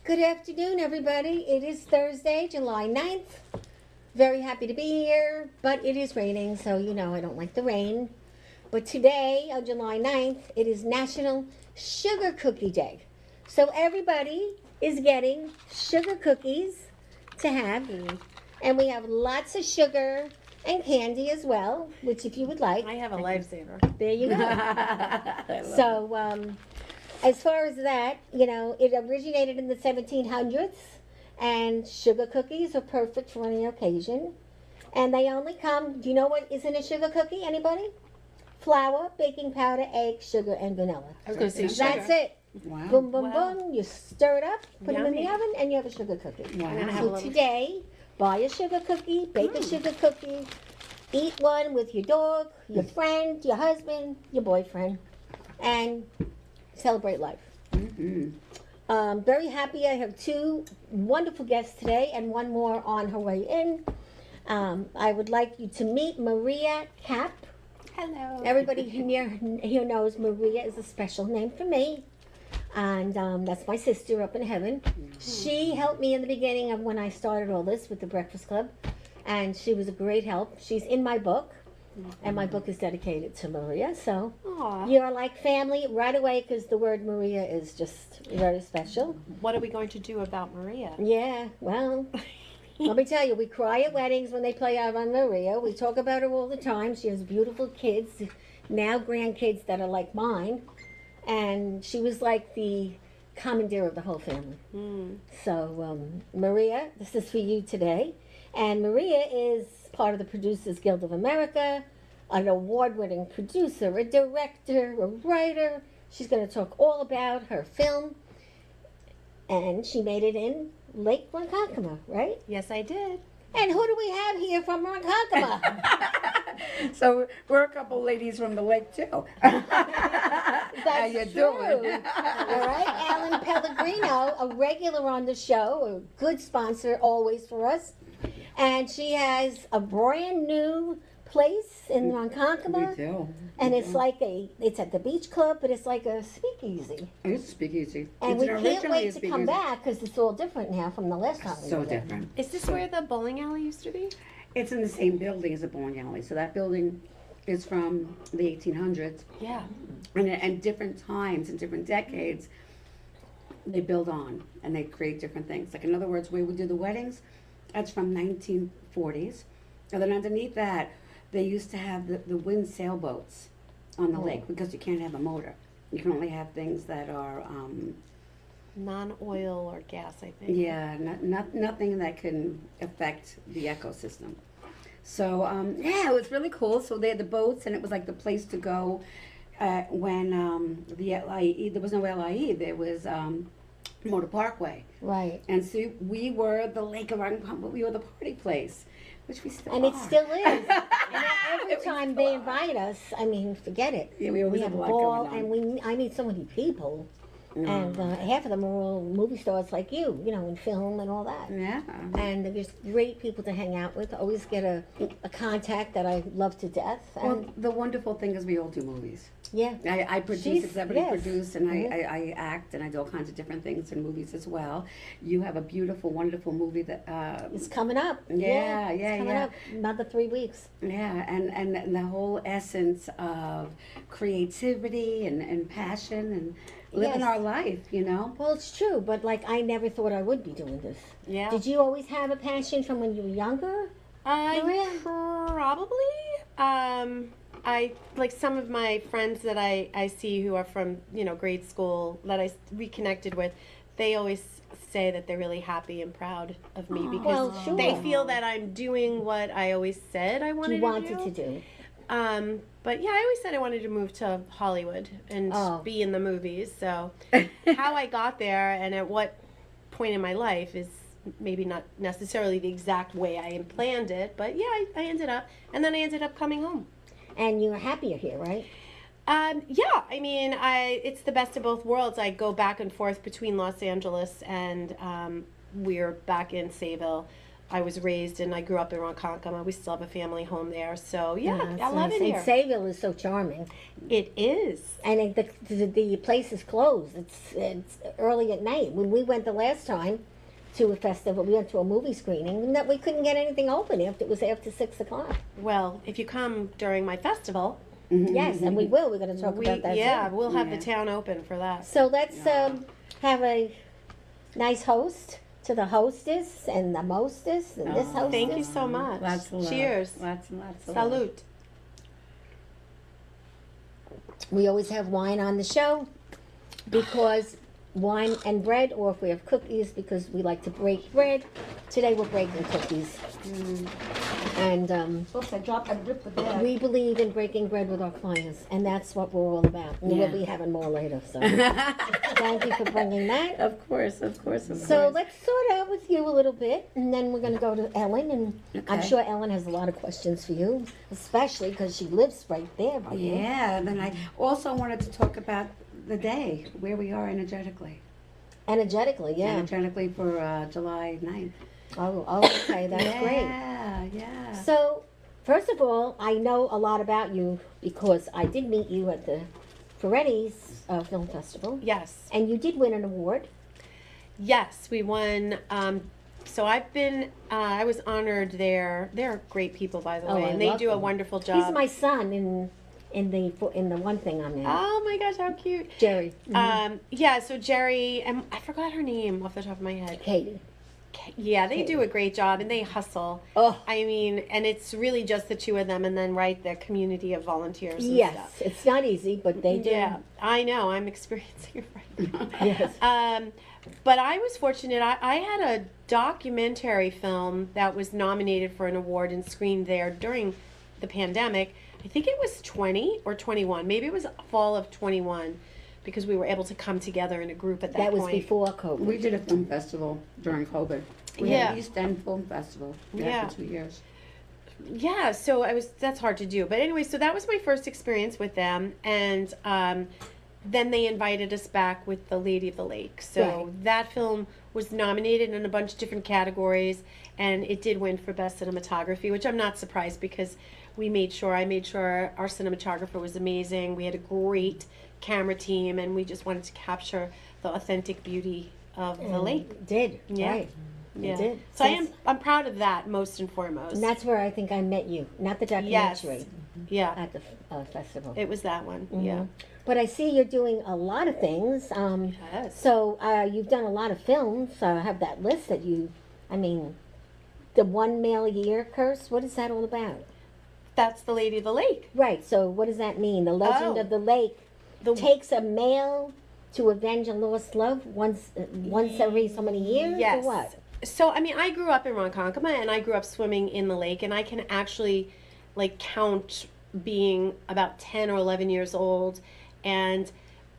Good afternoon, everybody. It is Thursday, July 9th. Very happy to be here, but it is raining, so you know I don't like the rain. But today, on July 9th, it is National Sugar Cookie Day. So everybody is getting sugar cookies to have. And we have lots of sugar and candy as well, which if you would like. I have a lifesaver. There you go. So, as far as that, you know, it originated in the 1700s, and sugar cookies are perfect for any occasion. And they only come, do you know what is in a sugar cookie, anybody? Flour, baking powder, eggs, sugar, and vanilla. I was going to say sugar. That's it. Wow. Boom, boom, Wow. boom. You stir it up, put them in the Yummy. oven, and you have a sugar cookie. Wow. I'm gonna have a So little- today, buy a sugar cookie, bake a sugar cookie, eat one with your dog, your friend, your husband, your boyfriend, and celebrate life. Very happy I have two wonderful guests today and one more on her way in. I would like you to meet Maria CAPP. Hello. Everybody here knows Maria is a special name for me. And that's my sister up in heaven. She helped me in the beginning of when I started all this with the Breakfast Club. And she was a great help. She's in my book. And my book is dedicated to Maria. So Aw. you're like family right away because the word Maria is just very special. What are we going to do about Maria? Yeah, well, let me tell you, we cry at weddings when they play out on Maria. We talk about her all the time. She has beautiful kids, now grandkids that are like mine. And she was like the commandeer of the whole family. So, Maria, this is for you today. And Maria is part of the Producers Guild of America, an award-winning producer, a director, a writer. She's going to talk all about her film. And she made it in Lake Ronkonkoma, right? Yes, I did. And who do we have here from Ronkonkoma? So we're a couple ladies from the lake too. That's How you true. doing? All right, Ellen Pellegrino, a regular on the show, a good sponsor always for us. And she has a brand new place in Ronkonkoma. We do. And it's like it's at the beach club, but it's like a speakeasy. It's speakeasy. And It's we can't originally a wait to come speakeasy. back because it's all different now from the last time we So were there. different. Is this where the bowling alley used to be? It's in the same building as the bowling alley. So that building is from the 1800s. Yeah. And different times and different decades, they build on and they create different things. Like in other words, where we do the weddings, that's from 1940s. And then underneath that, they used to have the wind sailboats on the lake because you can't have a motor. You can only have things that are, Non-oil or gas, I think. yeah, nothing that can affect the ecosystem. So, yeah, it was really cool. So they had the boats and it was like the place to go when the L.I.E., there was no L.I.E., there was Motor Parkway. Right. And so we were the Lake of Ronkonkoma, we were the party place, which we still And are. it still is. And every time they invite us, I mean, forget it. Yeah, we always have have a a lot ball, going on. and I meet so many people. And half of them are all movie stars like you know, in film and all that. Yeah. And they're just great people to hang out with. Always get a contact that I love to death. And Well, the wonderful thing is we all do movies. yeah, I produce, She's- executive yes. produce, and I act, and I do all kinds of different things in movies as well. You have a beautiful, wonderful movie that, it's coming up. Yeah, it's yeah, coming yeah. up another 3 weeks. yeah, and the whole essence of creativity and passion and living Yes. our life, you know? Well, it's true, but like I never thought I would be doing this. Yeah. Did you always have a passion from when you were younger? Maria? Probably. I like some of my friends that I see who are from, you know, grade school that I reconnected with, they always say that they're really happy and proud of me because Well, sure. they feel that I'm doing what I always said I wanted, You wanted to do. But yeah, I always said I wanted to move to Hollywood and Oh. be in the movies. So how I got there and at what point in my life is maybe not necessarily the exact way I had planned it, but yeah, I ended up, and then I ended up coming home. And you're happier here, right? Yeah, I mean, it's the best of both worlds. I go back and forth between Los Angeles and we're back in Sayville. I was raised and I grew up in Ronkonkoma. We still have a family home there. So yeah, It's I love nice. it And here. Sayville is so charming. It is. And the place is closed. It's early at night. When we went the last time to a festival, we went to a movie screening, and that we couldn't get anything open after it was after 6 o'clock. Well, if you come during my festival, Yes, and we will. We're going to talk about that. yeah, too. we'll have Yeah. the town open for that. So let's have a nice host to the hostess and the mostess and this hostess. Thank you so much. Lots of love. Cheers. Lots and lots of love. Salute. We always have wine on the show because wine and bread, or if we have cookies, because we like to break bread. Today we're breaking cookies. And Oops, I dropped, I ripped the bag. we believe in breaking bread with our clients, and that's what we're all about. And we'll Yeah. be having more later, so thank you for bringing that. Of course, of course, of So course. let's sort out with you a little bit, and then we're going to go to Ellen, and I'm Okay. sure Ellen has a lot of questions for you, especially because she lives right there by you. Yeah, then I also wanted to talk about the day, where we are energetically. Energetically, yeah. Energetically for July 9th. Oh, okay, that's great. Yeah, yeah. So, first of all, I know a lot about you because I did meet you at the Farmardie's Film Festival, Yes. and you did win an award. Yes, we won. So I've been, I was honored there. They're great people, by the Oh, way, I and they love do a them. wonderful job. He's my son in the one thing I'm in. Oh my gosh, how cute. Jerry. Yeah, so Jerry, and I forgot her name off the top of my head. Katie. Yeah, they do a great job and they hustle. Oh. I mean, and it's really just the two of them and then, right, the community of volunteers and Yes, stuff. it's not easy, but they do. Yeah, I know. I'm experiencing it right now. Yes. But I was fortunate. I had a documentary film that was nominated for an award and screened there during the pandemic. I think it was 20 or 21. Maybe it was fall of 21 because we were able to come together in a group at that That was point. before COVID. We did a film festival during COVID. We Yeah. had East End Film Festival. Yeah. For 2 years. Yeah, so that's hard to do. But anyway, so that was my first experience with them. And then they invited us back with The Lady of the Lake. So Right. that film was nominated in a bunch of different categories, and it did win for Best Cinematography, which I'm not surprised because I made sure our cinematographer was amazing. We had a great camera team, and we just wanted to capture the authentic beauty of the lake. Did. Yeah. Right. Yeah. did. So I'm proud of that most and foremost. And that's where I think I met you, not the documentary, Yeah, at the festival. it was that one. Yeah. But I see you're doing a lot of things. Yes. So you've done a lot of films. I have that list that the one male a year curse. What is that all about? That's The Lady of the Lake. Right. So what does that mean? The legend Oh. of the lake The takes a male to avenge a lost love once every so many years. Yes. Or what? So, I grew up in Ronkonkoma and I grew up swimming in the lake, and I can actually count being about 10 or 11 years old and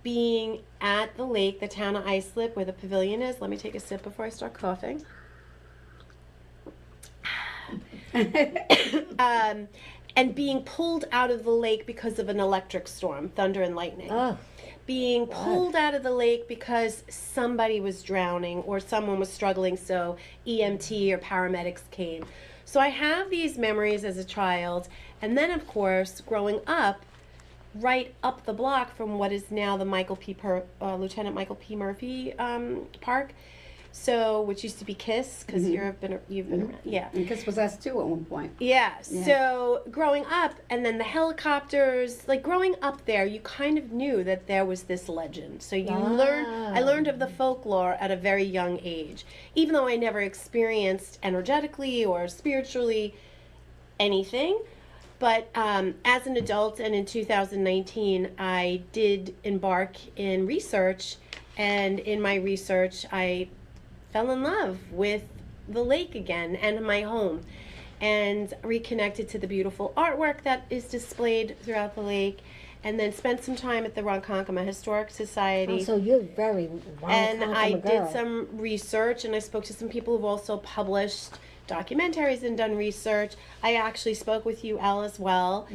being at the lake, the town of Islip, where the pavilion is. Let me take a sip before I start coughing. And being pulled out of the lake because of an electric storm, thunder and lightning. Oh, Being pulled out of the lake because somebody was drowning or someone was struggling, so EMT or paramedics came. So I have these memories as a child, and then of course growing up right up the block from what is now the Lieutenant Michael P. Murphy Park, so which used to be KISS, because you've been around, yeah. And Kiss was us too at one point. Yeah, Yeah. so growing up, and then the helicopters, growing up there, you kind of knew that there was this legend. So I learned of the folklore at a very young age, even though I never experienced energetically or spiritually anything. But as an adult and in 2019, I did embark in research, and in my research, I fell in love with the lake again and my home, and reconnected to the beautiful artwork that is displayed throughout the lake, and then spent some time at the Ronkonkoma Historic Society. so you're very And I Ronkonkoma did girl. some research, and I spoke to some people who've also published documentaries and done research. I actually spoke with you, Elle, as well.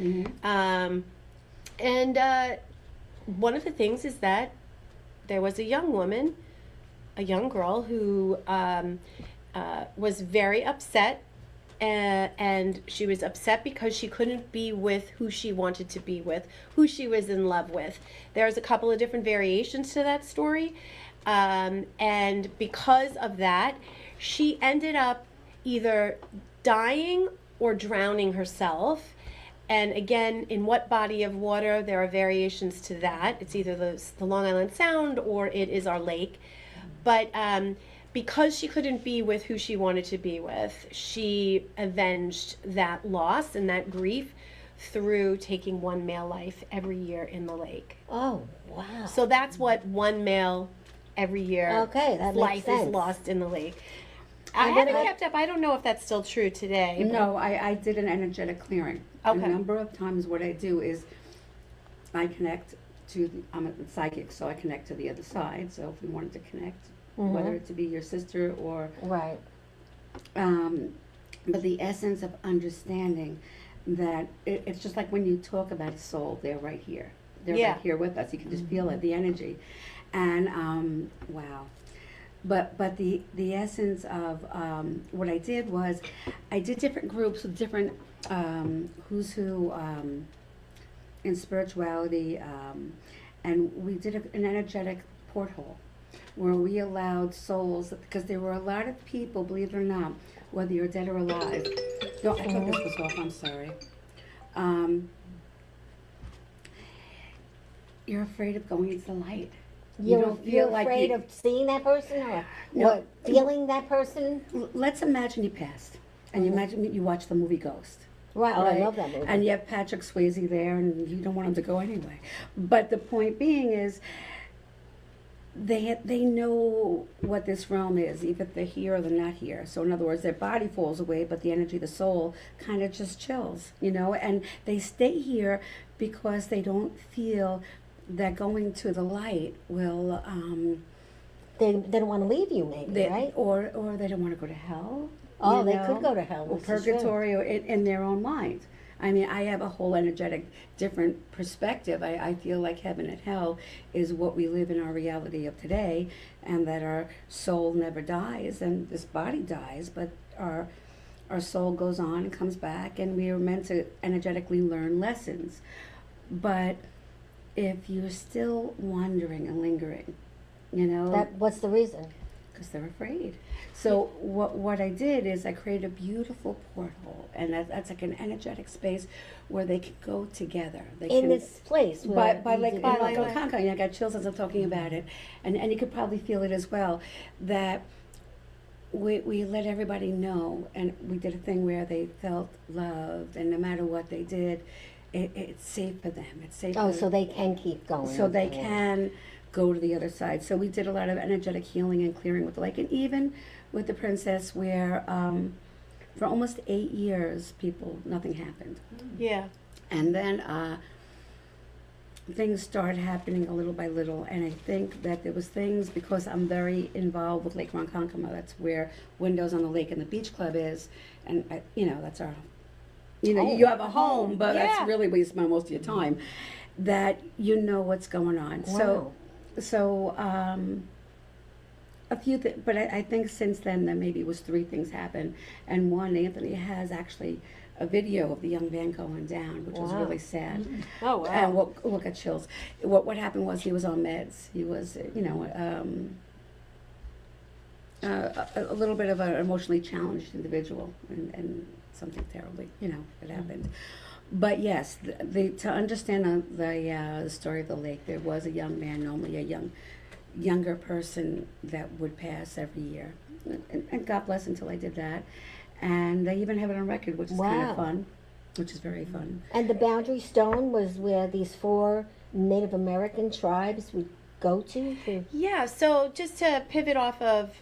And one of the things is that there was a young woman, a young girl who was very upset. And she was upset because she couldn't be with who she wanted to be with, who she was in love with. There's a couple of different variations to that story. And because of that, she ended up either dying or drowning herself. And again, in what body of water, there are variations to that. It's either the Long Island Sound or it is our lake. But because she couldn't be with who she wanted to be with, she avenged that loss and that grief through taking one male life every year in the lake. Oh, wow. So that's what one male every year Okay, that makes life sense. is lost in the lake. I And haven't then kept up. I don't know if that's still true today. but- No, I did an energetic clearing. Okay. A number of times what I do is I connect to, I'm a psychic, so I connect to the other side. So if we wanted to connect, whether it to be your sister or, Right. but the essence of understanding that it's just like when you talk about a soul, they're right here. They're Yeah. right here with us. You can just feel it, the energy. And, wow. But the essence of what I did was I did different groups with different who's who in spirituality, and we did an energetic porthole where we allowed souls, because there were a lot of people, believe it or not, whether you're dead or alive. No, I thought this was off, I'm sorry. You're afraid of going into the light. You're afraid of seeing that person or what, feeling that person? Let's imagine you passed, and you imagine you watch the movie Ghost. Right, oh, I Right. love that movie. And you have Patrick Swayze there, and you don't want him to go anyway. But the point being is, they know what this realm is, even if they're here or they're not here. So in other words, their body falls away, but the energy, the soul, kind of just chills, and they stay here because they don't feel that going to the light will, They don't want to leave you, maybe, right? or they don't want to go to hell. Oh, you they know, could go to hell. or this is true. purgatory, or in their own mind. I mean, I have a whole energetic, different perspective. I feel like heaven and hell is what we live in our reality of today, and that our soul never dies, and this body dies, but our soul goes on and comes back, and we are meant to energetically learn lessons. But if you're still wandering and lingering, What's the reason? because they're afraid. So what I did is I created a beautiful porthole, and that's like an energetic space where they can go together. They In can, this place. where by you like did- Ronkonkoma, I got chills as I'm talking about it, and you could probably feel it as well. That we let everybody know, and we did a thing where they felt loved, and no matter what they did, it's safe for them. It's safe. Oh, for so they can keep going. so they can go to the other side. So we did a lot of energetic healing and clearing with the lake, and even with the princess, where for almost 8 years, nothing happened, Yeah. and then things started happening a little by little. And I think that there was things, because I'm very involved with Lake Ronkonkoma. That's where Windows on the Lake and the Beach Club is, and that's our. You have a home, but Yeah. that's really where you spend most of your time. That you know what's going on. Wow. So a few things, but I think since then there maybe was 3 things happened, and one, Anthony has actually a video of the young man going down, which was Wow. really sad. Oh, wow. And we'll get chills. What happened was he was on meds. He was, a little bit of an emotionally challenged individual, and something terribly, that happened. But yes, to understand the story of the lake, there was a young man, normally a younger person, that would pass every year, and God bless until I did that, and they even have it on record, which is kind Wow. of fun, which is very fun. And the boundary stone was where these 4 Native American tribes would go to? Yeah, so just to pivot off of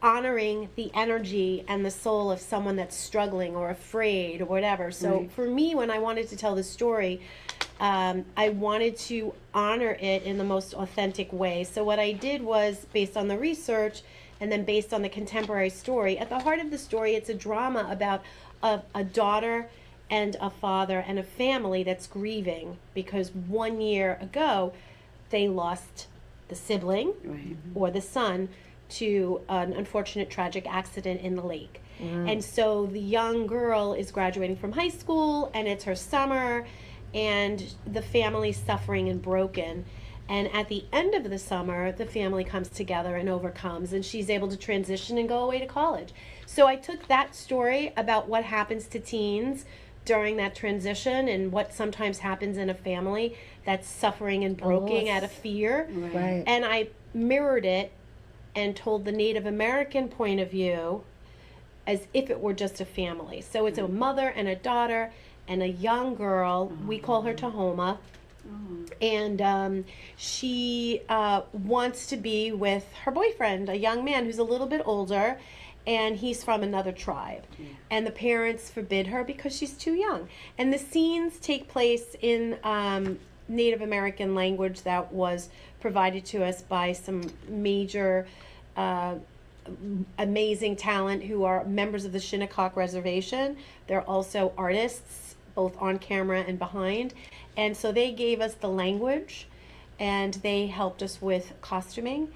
honoring the energy and the soul of someone that's struggling or afraid or whatever. So Right. for me, when I wanted to tell the story, I wanted to honor it in the most authentic way. So what I did was, based on the research and then based on the contemporary story, at the heart of the story, it's a drama about a daughter and a father and a family that's grieving because 1 year ago they lost the sibling Right. or the son to an unfortunate tragic accident in the lake. And so the young girl is graduating from high school, and it's her summer, and the family's suffering and broken. And at the end of the summer, the family comes together and overcomes, and she's able to transition and go away to college. So I took that story about what happens to teens during that transition and what sometimes happens in a family that's suffering and broken out of fear. Right. And I mirrored it and told the Native American point of view as if it were just a family. So it's a mother and a daughter and a young girl. We call her Tahoma. And she wants to be with her boyfriend, a young man who's a little bit older, and he's from another tribe. And the parents forbid her because she's too young. And the scenes take place in Native American language that was provided to us by some major amazing talent who are members of the Shinnecock Reservation. They're also artists, both on camera and behind. And so they gave us the language, and they helped us with costuming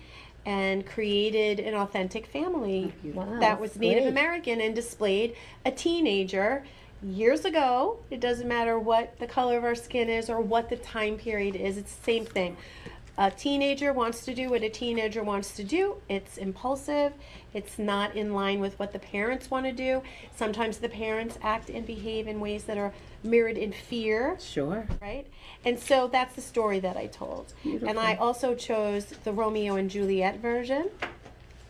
and created an authentic family that was Native American and displayed a teenager years ago. It doesn't matter what the color of our skin is or what the time period is, it's the same thing. A teenager wants to do what a teenager wants to do. It's impulsive. It's not in line with what the parents want to do. Sometimes the parents act and behave in ways that are mirrored in fear. Sure. Right? And so that's the story that I told. Beautiful. And I also chose the Romeo and Juliet version.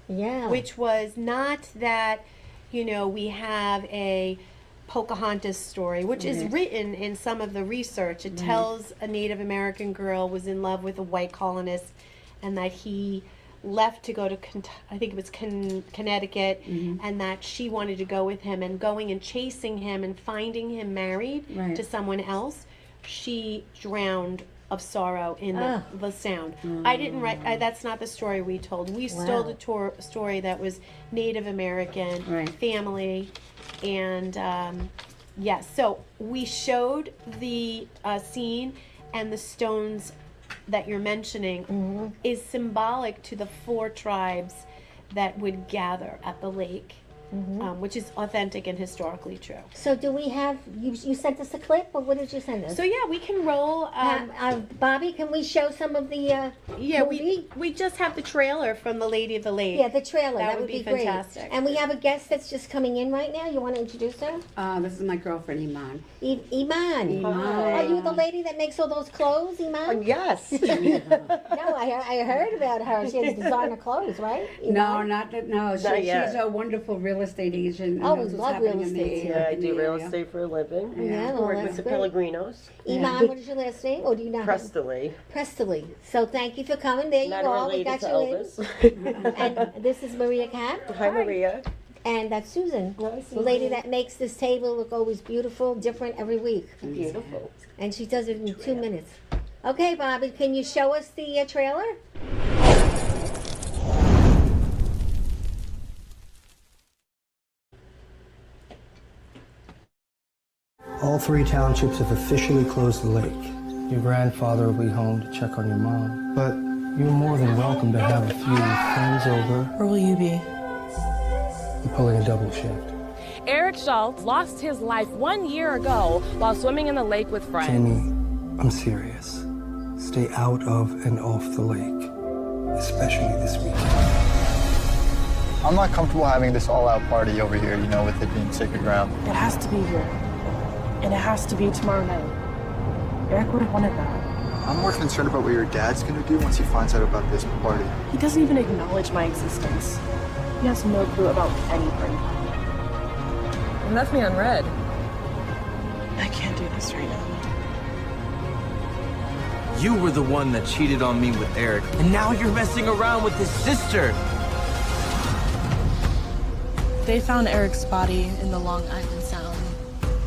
Yeah. Which was not that, you know, we have a Pocahontas story, which is written in some of the research. It tells a Native American girl was in love with a white colonist, and that he left to go to, I think it was Connecticut, and that she wanted to go with him, and going and chasing him and finding him married to someone else, she drowned of sorrow in the sound. I didn't write, that's not the story we told. We stole the story that was Native American, family, and yes, so we showed the scene, and the stones that you're mentioning is symbolic to the 4 tribes that would gather at the lake, which is authentic and historically true. So do we have, you sent us a clip, or what did you send us? So yeah, we can roll. Bobby, can we show some of the movie? we just have the trailer from The Lady of the Lake. Yeah, the trailer. That That would would be great. fantastic. And we have a guest that's just coming in right now. You want to introduce her? This is my girlfriend, Iman. Iman. Are you the lady that makes all those clothes, Iman? Yes. No, I heard about her. She has designer clothes, right? No, Iman? not that. No, Not yet. she's a wonderful real estate agent. and Oh, knows we what's love happening real in the- estate here. Yeah, I in do the real area. estate for a living. Yeah, well, Work that's with the great. Pellegrinos. Iman, what is your last name? Or do you not have? Prestily. Prestily. So thank you for coming. There Not you are. We related got to you Elvis. in. And this is Maria Capp. Hi, Maria. And that's Susan, Nice the lady that makes this table look always beautiful, different every week. Beautiful. And she does it in 2 minutes. Okay, Bobby, can you show us the trailer? All 3 townships have officially closed the lake. Your grandfather will be home to check on your mom, but you're more than welcome to have a few friends over. Where will you be? We're pulling a double shift. Eric Schultz lost his life 1 year ago while swimming in the lake with friends. Jamie, I'm serious. Stay out of and off the lake, especially this weekend. I'm not comfortable having this all-out party over here, you know, with it being sacred ground. It has to be here. And it has to be tomorrow night. Eric would have wanted that. I'm more concerned about what your dad's gonna do once he finds out about this party. He doesn't even acknowledge my existence. He has no clue about anything. And left me on red. I can't do this right now. You were the one that cheated on me with Eric, and now you're messing around with his sister. They found Eric's body in the Long Island Sound.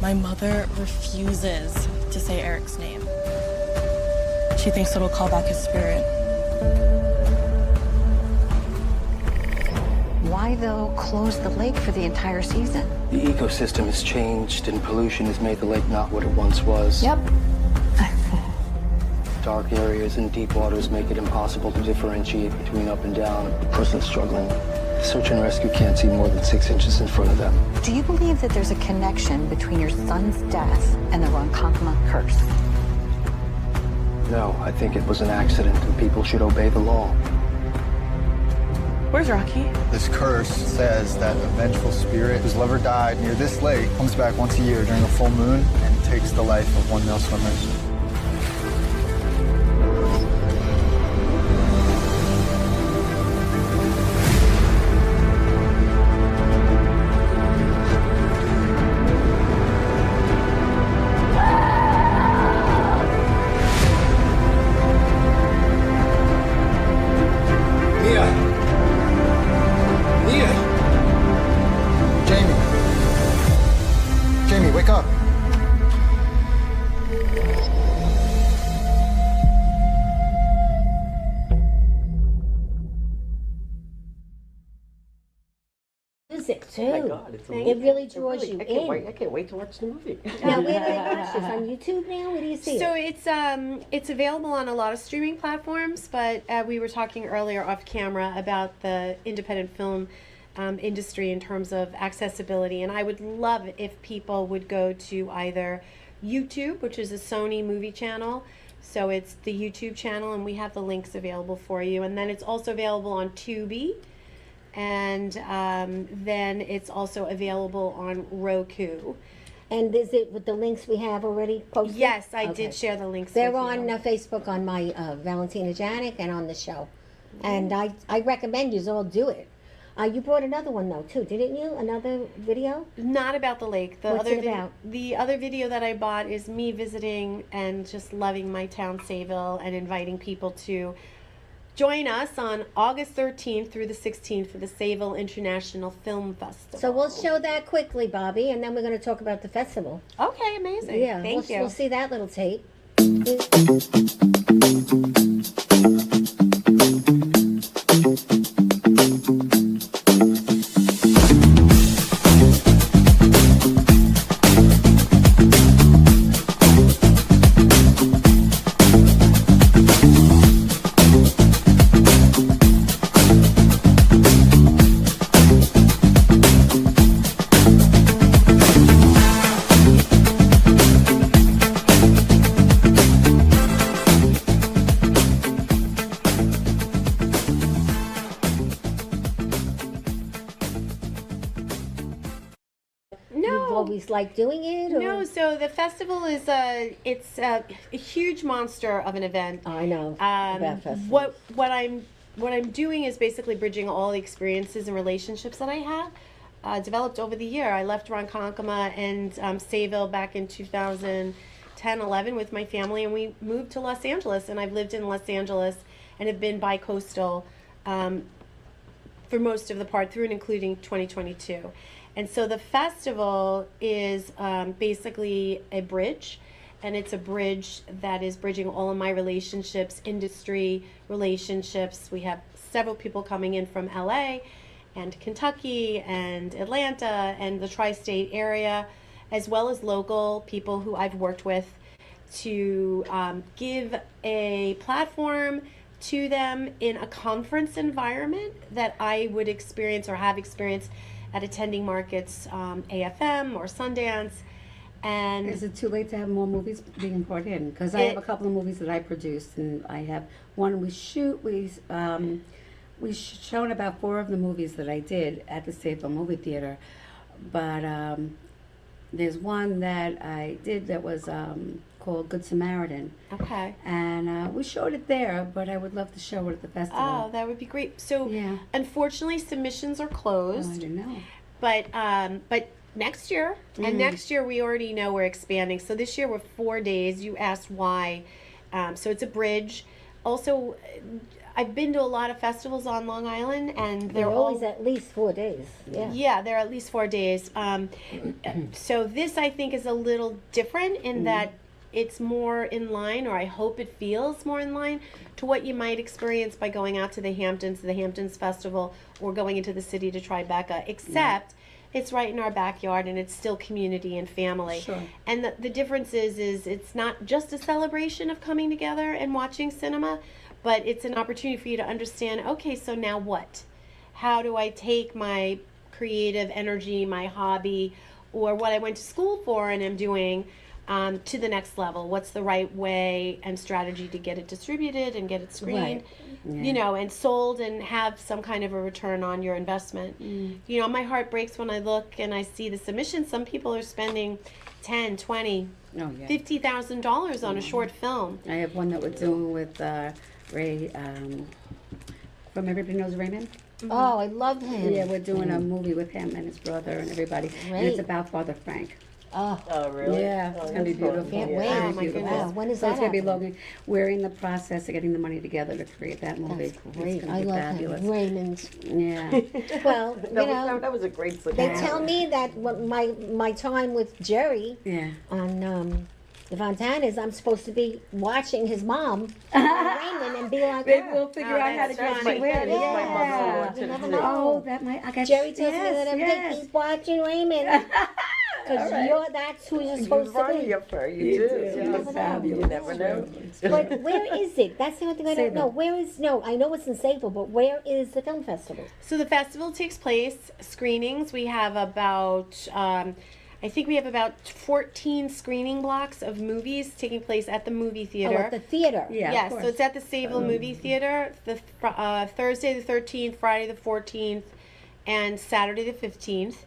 My mother refuses to say Eric's name. She thinks it'll call back his spirit. Why, though, close the lake for the entire season? The ecosystem has changed and pollution has made the lake not what it once was. Yep. Dark areas and deep waters make it impossible to differentiate between up and down. A person struggling. Search and rescue can't see more than 6 inches in front of them. Do you believe that there's a connection between your son's death and the Ronkonkoma curse? No, I think it was an accident and people should obey the law. Where's Rocky? This curse says that a vengeful spirit whose lover died near this lake comes back once a year during a full moon and takes the life of one male swimmer. Jamie, wake up. Music too. Oh my God, it's It amazing. really draws you I in. can't wait to watch the movie. Now, where do they watch this? On YouTube now? Where do you see So it? it's available on a lot of streaming platforms, but we were talking earlier off camera about the independent film industry in terms of accessibility, and I would love if people would go to either YouTube, which is a Sony movie channel, so it's the YouTube channel, and we have the links available for you, and then it's also available on Tubi, and then it's also available on Roku. And is it with the links we have already posted? Yes, I Okay. did share the links. They're with on you. Facebook on my Valentina Janik and on the show. And I recommend you all do it. You brought another one though too, didn't you? Another video? Not about the lake. The What's other it about? The other video that I bought is me visiting and just loving my town, Sayville, and inviting people to join us on August 13th through the 16th for the Sayville International Film Festival. So we'll show that quickly, Bobby, and then we're going to talk about the festival. Okay, amazing. Yeah, Thank you. We'll see that little tape. You've always liked doing it? Or? No, so the festival is a huge monster of an event. I know about festivals. What I'm doing is basically bridging all the experiences and relationships that I have developed over the year. I left Ronkonkoma and Sayville back in 2010-11 with my family, and we moved to Los Angeles, and I've lived in Los Angeles and have been bi-coastal for most of the part through and including 2022. And so the festival is basically a bridge, and it's a bridge that is bridging all of my relationships, industry relationships. We have several people coming in from LA and Kentucky and Atlanta and the tri-state area, as well as local people who I've worked with to give a platform to them in a conference environment that I would experience or have experienced at attending markets, AFM or Sundance. And Is it too late to have more movies being brought in? Because I have a couple of movies that I produced, and I have one we've shown about 4 of the movies that I did at the Sayville Movie Theater, but there's one that I did that was called Good Samaritan. Okay. And we showed it there, but I would love to show it at the festival. Oh, that would be great. So Yeah. unfortunately submissions are Oh, I closed, didn't know. but next year, and next year we already know we're expanding. So this year we're 4 days. You asked why. So it's a bridge. Also, I've been to a lot of festivals on Long Island, and They're always at least 4 days. Yeah. Yeah, they're at least 4 days. So this, I think, is a little different in that it's more in line, or I hope it feels more in line to what you might experience by going out to the Hamptons Festival, or going into the city to Tribeca, except It's right in our backyard, and it's still community and family. Sure. And the difference is it's not just a celebration of coming together and watching cinema, but it's an opportunity for you to understand, okay, so now what? How do I take my creative energy, my hobby, or what I went to school for and am doing to the next level? What's the right way and strategy to get it distributed and get it screened, you know, and sold and have some kind of a return on your investment? You know, my heart breaks when I look and I see the submissions. Some people are spending $10, $20, $50,000 on a short film. I have one that we're doing with Ray from Everybody Knows Raymond. Oh, I love him. Yeah, we're doing a movie with him and his brother and everybody. And it's about Father Frank. Oh, really? Yeah, it's going to be beautiful. Can't wait. Very Oh, my beautiful. goodness. When is So it's that going to be happening? Logan. We're in the process of getting the money together to create that movie. That's great. It's I going to be love fabulous. him. Raymond. Yeah. Well, you know, That was a great they suggestion. tell me that my time with Jerry Yeah. on the Fontanas, I'm supposed to be watching his mom, Raymond, and be like, Maybe we'll figure out how to that's get right. you in. That is my mother Yeah, wanted you never to. know. Oh, that might. I got Jerry tells me yes, that every day, yes. keep watching Raymond, because that's who you're supposed to Right, be. you do. never know. You never know. But where is it? That's the only thing I don't know. Where is, I know it's in Sable, but where is the film festival? So the festival takes place, screenings. We have about, I think we have about 14 screening blocks of movies taking place at the movie Oh, theater. at the theater. Yeah, of Yes, course. so it's at the Sable Movie Theater, the Thursday the 13th, Friday the 14th, and Saturday the 15th.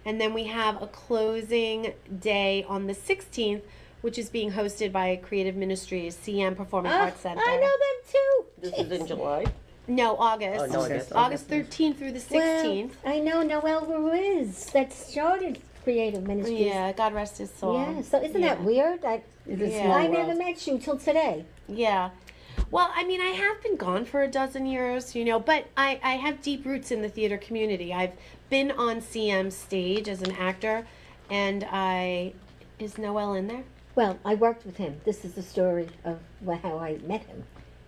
And then we have a closing day on the 16th, which is being hosted by Creative Ministries, CM Performing Arts Center. I know them too. This is in July. No, August. Oh, no, August. August 13th through the 16th. Well, I know Noel Ruiz that started Creative Ministries. Yeah, God rest his soul. Yeah, so isn't that weird? That It's a Yeah. small I world. never met you till today. Yeah. Well, I mean, I have been gone for a dozen years, but I have deep roots in the theater community. I've been on CM's stage as an actor, and is Noel in there? Well, I worked with him. This is the story of how I met him.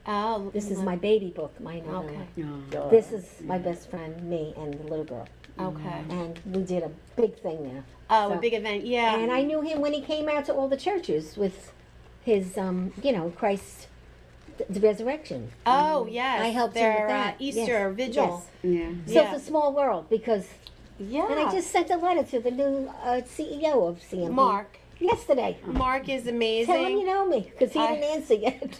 Oh, This is my baby book, my novella. Okay. Oh. This is my best friend, me, and the little girl. Okay. And we did a big thing there. Oh, So- a big event, yeah. And I knew him when he came out to all the churches with his, Christ, the resurrection. Oh, yes. I helped him their with that. Easter Yes. vigil. Yeah. So Yeah. it's a small world because, Yeah. and I just sent a letter to the new CEO of CMP. Mark. Yesterday. Mark is amazing. Tell him you know me because he I- didn't answer yet.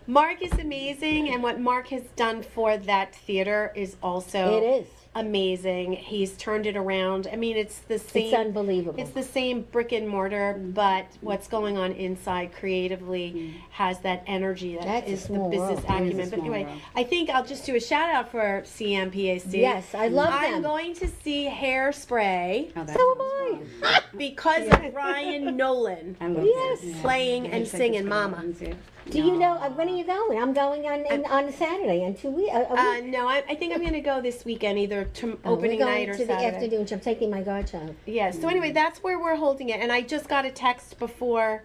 Mark is amazing, and what Mark has done for that theater is also It is. amazing. He's turned it around. I mean, it's the same. It's unbelievable. It's the same brick and mortar, but what's going on inside creatively has that energy that That's a is the small business world. It is a acumen. But small anyway, world. I think I'll just do a shout out for CMPAC. Yes, I love I'm them. going to see Hairspray Oh, that So sounds am fun. because of Ryan Nolan I love Yes. that. Yeah. playing Yeah, and check singing this Mama. out. Yeah. Do you know, when are you going? I'm going on a Saturday in 2 weeks. No, I think I'm going to go this weekend, either opening we're night going or to the Saturday. afternoon. I'm taking my godchild. Yeah, so anyway, that's where we're holding it. And I just got a text before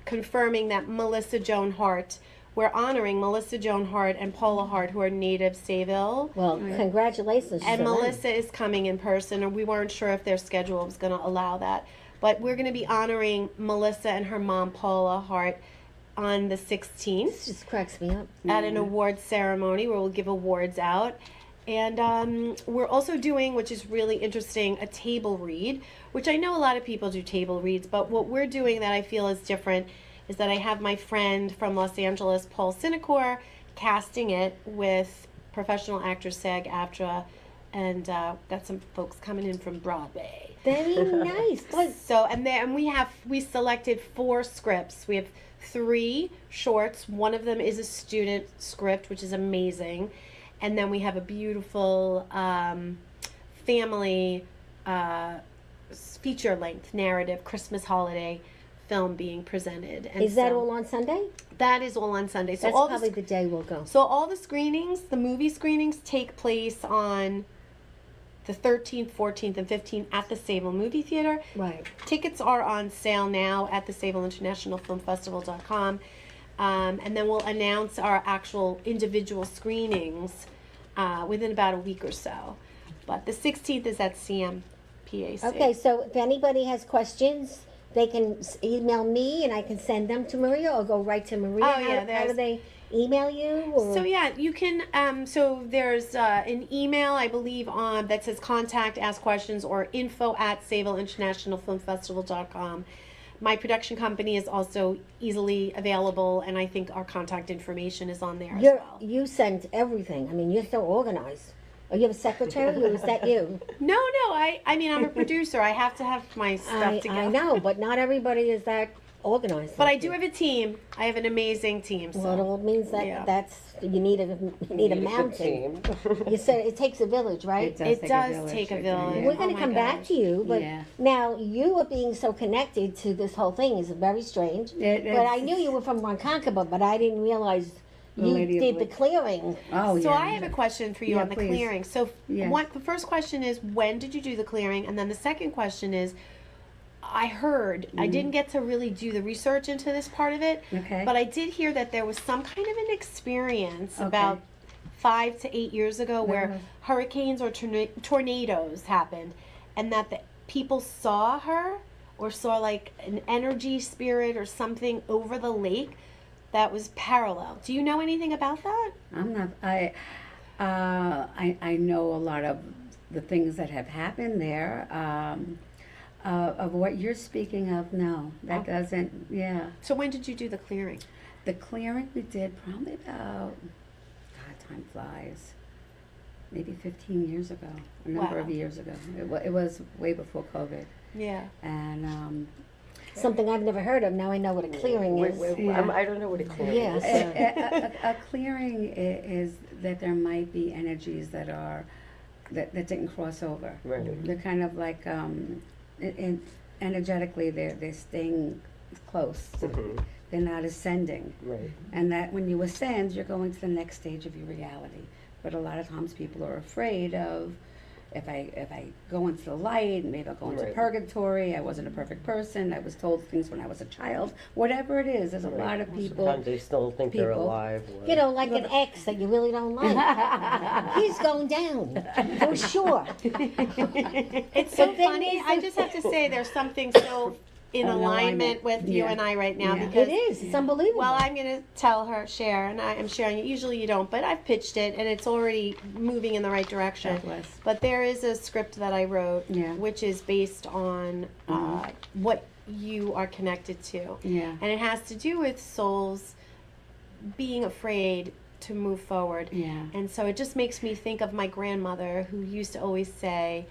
confirming that Melissa Joan Hart, we're honoring Melissa Joan Hart and Paula Hart, who are native Sayville. Well, congratulations. And to them. Melissa is coming in person, and we weren't sure if their schedule was going to allow that. But we're going to be honoring Melissa and her mom, Paula Hart, on the 16th This just cracks me up. at an awards ceremony where we'll give awards out. And we're also doing, which is really interesting, a table read, which I know a lot of people do table reads, but what we're doing that I feel is different is that I have my friend from Los Angeles, Paul Sinecor, casting it with professional actor SAG-AFTRA, and got some folks coming in from Broadway. Very nice. But So, and then we selected 4 scripts. We have 3 shorts. One of them is a student script, which is amazing. And then we have a beautiful family feature-length narrative Christmas holiday film being presented. And is that so all on Sunday? That is all on Sunday. So That's all probably the day we'll go. so all the screenings, the movie screenings, take place on the 13th, 14th, and 15th at the Sayville Movie Theater. Right. Tickets are on sale now at the Sayville International Film Festival.com. And then we'll announce our actual individual screenings within about a week or so. But the 16th is at CMPAC. Okay, so if anybody has questions, they can email me and I can send them to Maria, or go right to Maria. Oh, yeah, How do there's- they email you? Or? So yeah, you can. So there's an email, I believe, on that says contact, ask questions, or info@SavelInternationalFilmFestival.com. My production company is also easily available, and I think our contact information is on there as well. You send everything. I mean, you're so organized. Are you have a secretary, or is that you? No, I mean, I'm a producer. I have to have my stuff together. I know, but not everybody is that organized. But like I do you. have a team. I have an amazing team. So. Well, it all means that Yeah. you need a mountain. You said it takes a village, right? It does take a village. We're going Oh to my come back gosh. to you, but Yeah. now you are being so connected to this whole thing is very strange. But I knew you were from Ronkonkoma, but I didn't realize you Lady of did the Lee. clearing. Oh, So yeah. I have a question for you Yeah, on the please. clearing. So Yes. the first question is, when did you do the clearing? And then the second question is, I heard, I didn't get to really do the research into this part of it, Okay. but I did hear that there was some kind of an experience Okay. about 5 to 8 years ago where Mhm. hurricanes or tornadoes happened, and that the people saw her or saw like an energy spirit or something over the lake that was parallel. Do you know anything about that? I'm not. I know a lot of the things that have happened there. Of what you're speaking of, no, that doesn't. Yeah, So when did you do the clearing? the clearing we did probably about. God, time flies. Maybe 15 years ago, a number Wow. of years ago. It was way before COVID, Yeah. and Something I've never heard of. Now I know what a clearing is. I don't know what a clearing Yes. is. a clearing is that there might be energies that are that didn't cross over. Right. They're kind of like energetically they're staying close. Mhm. They're not ascending, Right. and that when you ascend, you're going to the next stage of your reality. But a lot of times people are afraid of. If I go into the light, maybe I'll go into Right. purgatory. I wasn't a perfect person. I was told things when I was a child. Whatever it is, there's a Right. lot of people. Sometimes they still think they're people- alive. Or, You know, like an ex that you really don't like. He's going down, for sure. It's so The thing funny. is I that- just have to say there's something so in An alignment alignment. with you Yeah. and I right now Yeah. because It is. It's unbelievable. well, I'm going to share, and I am sharing it. Usually you don't, but I've pitched it, and it's already moving in the right direction. God bless. But there is a script that I wrote, Yeah. which is based on what you are connected to. Yeah. And it has to do with souls being afraid to move forward. Yeah. And so it just makes me think of my grandmother who used to always say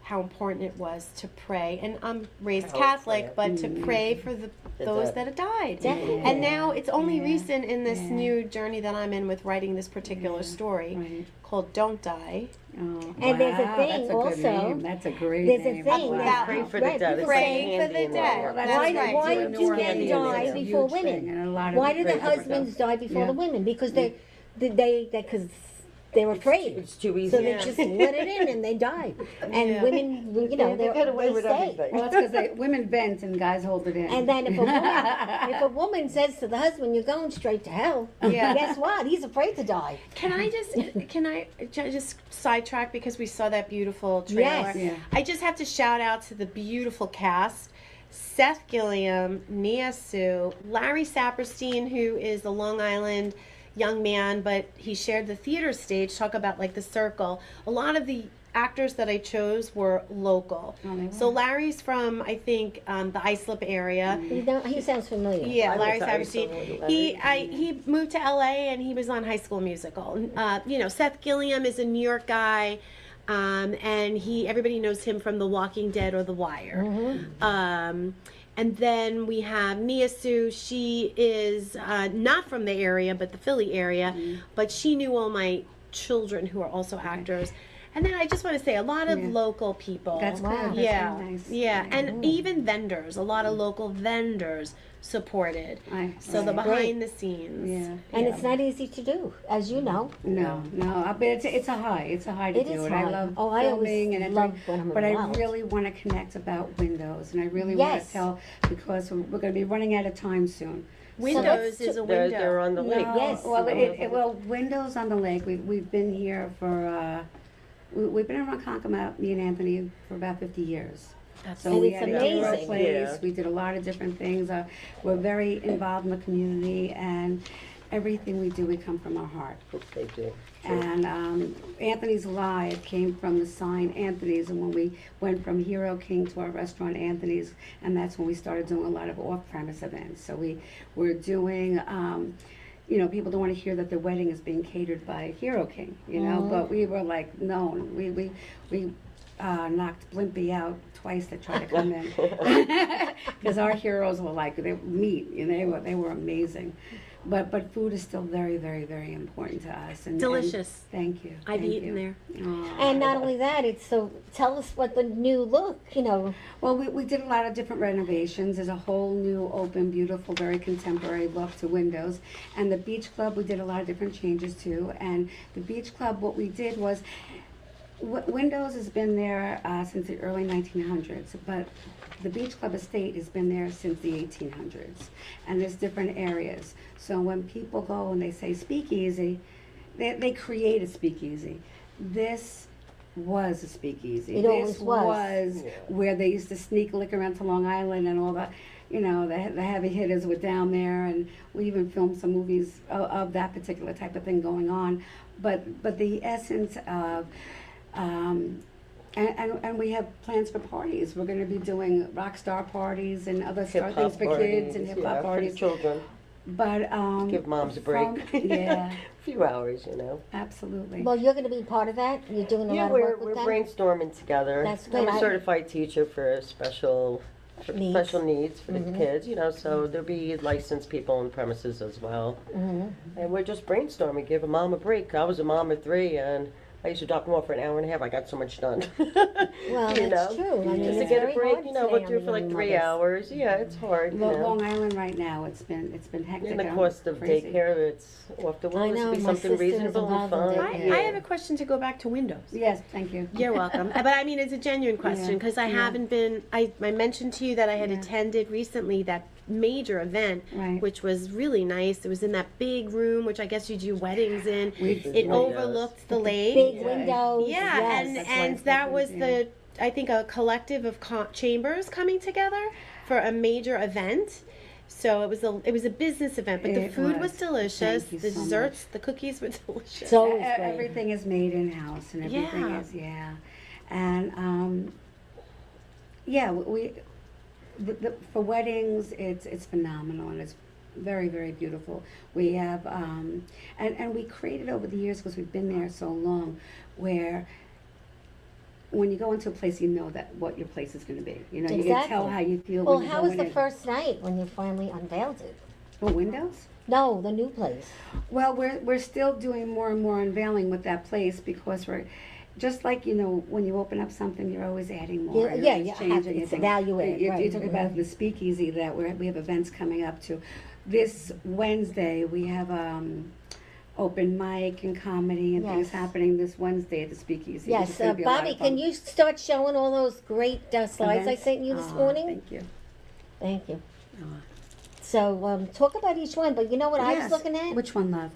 how important it was to pray. And I'm raised Oh, Catholic, prayer. but to pray for those that have died. Definitely. And now it's only Yeah. recent in this Yeah. new journey that I'm in with writing this particular story Right. called Don't Die. Oh, And there's a wow, thing that's a good also- name. That's a great There's a name. thing Wow. that- Pray for the Right, dead. It's people like pray for candy the in dead. water. That's Why- right. why New do men Orleans die is a before huge women? thing, and a lot of Why do the great husbands die before Yeah. the women? Because because they're afraid. It's too easy. So they just let it in and they die. And Yeah. women, you know, They get away they with stay. everything. Well, that's because women vent and guys hold it in. And then if a woman says to the husband, "You're going straight to hell," Yeah. guess what? He's afraid to die. Can I just sidetrack because we saw that beautiful trailer? Yes. Yeah. I just have to shout out to the beautiful cast. Seth Gilliam, Nia Sue, Larry Saperstein, who is the Long Island young man, but he shared the theater stage, talk about like the circle. A lot of the actors that I chose were local. Oh, they So were. Larry's from, I think, the Islip area. He sounds familiar. Yeah, I Larry went to Islip Saperstein. with He Larry. he moved to LA and he was on High School Musical. You know, Seth Gilliam is a New York guy, and everybody knows him from The Walking Dead or The Wire. And then we have Nia Sue. She is not from the area, but the Philly area, but she knew all my children who are also actors. And then I just want to say a lot of Yeah. local people. That's good. That's Yeah, very nice. yeah, and even vendors. A lot of local vendors supported. So the Right. behind the scenes. Yeah. And it's not easy to do, as you know. No, but it's a high. It's a high to It do is it. high. I love Oh, I always filming and love everything, when I'm but I involved. really want to connect about windows, and I really want Yes. to tell because we're going to be running out of time soon. Windows is a window. They're on the lake. No, Yes. well, windows on the lake. We've been here for we've been in Ronkonkoma, me and Anthony, for about 50 years. So And we it's had a hero amazing. place. Yeah. We did a lot of different things. We're very involved in the community, and everything we do, we come from our heart. They do. And Anthony's Live came from the sign Anthony's, and when we went from Hero King to our restaurant Anthony's, and that's when we started doing a lot of off-premise events. So we were doing, you know, people don't want to hear that their wedding is being catered by Hero King, you know, but we were like, no, we knocked Blimpie out twice to try to come in, because our heroes were like, they meat, you know, they were amazing. But food is still very, very, very important to us. And Delicious. Thank you. I've thank eaten you. there. Aw. And not only that, it's so, tell us what the new look, you know. Well, we did a lot of different renovations. There's a whole new, open, beautiful, very contemporary look to windows. And the Beach Club, we did a lot of different changes too. And the Beach Club, what we did was, Windows has been there since the early 1900s, but the Beach Club estate has been there since the 1800s. And there's different areas. So when people go and they say speakeasy, they create a speakeasy. This was a speakeasy. It always was. Where they used to sneak liquor into Long Island, and all the, you know, the heavy hitters were down there, and we even filmed some movies of that particular type of thing going on. But the essence of, and we have plans for parties. We're going to be doing rock star parties and other star things for kids and hip hop parties. For children. But Give moms a break. Yeah, A few hours, you know. absolutely. Well, you're going to be part of that? You're doing a Yeah, lot of we're work with we're them? brainstorming together. That's I'm good. a certified teacher for special Needs. special needs for the kids, you know, so there'll be licensed people on premises as well. And we're just brainstorming, give a mom a break. I was a mom of 3, and I used to drop them off for an hour and a half. I got so much done. Well, you that's know? true. I mean, Just to it's get very a break, hard you know, today we'll on do the for like young 3 mothers. hours. Yeah, it's hard, you know. Long Island right now, it's been hectic. And the I'm cost of crazy. daycare, it's off the wall. I It know, should be my something sister is reasonable and involved in fun. daycare. I have a question to go back to windows. Yes, thank you. You're welcome. But I mean, it's a genuine question because I haven't been. I mentioned to you that I had attended recently that major event, Right. which was really nice. It was in that big room, which I guess you do weddings in. We- It overlooked the lake. Big windows. Yeah, yes. and that was the, I think, a collective of chambers coming together for a major event. So it was a business event, but the It food was. was delicious. Thank you The so desserts, the cookies were delicious. It's always great. Everything is made in house, and everything Yeah. is and for weddings, it's phenomenal, and it's very, very beautiful. We have and we created over the years, because we've been there so long, where when you go into a place, you know that what your place is going to be. You know, you can tell how you feel. Well, when you how go was the in. first night when you finally unveiled it? For windows? No, the new place. Well, we're still doing more and more unveiling with that place, because we're just like, you know, when you open up something, you're always adding more. Yeah, and yeah, always you have changing to. It's things. value add, You're right. talking about the speakeasy that we have events coming up to. This Wednesday we have open mic and comedy and things Yes. happening this Wednesday at the speakeasy. which Yes, is gonna be a lot Bobby, of can fun. you start showing all those great slides I Events? sent you this Aw, morning? Thank you. Thank you. Aw. So talk about each one, but you know what I was Yes. looking at? Which one, love?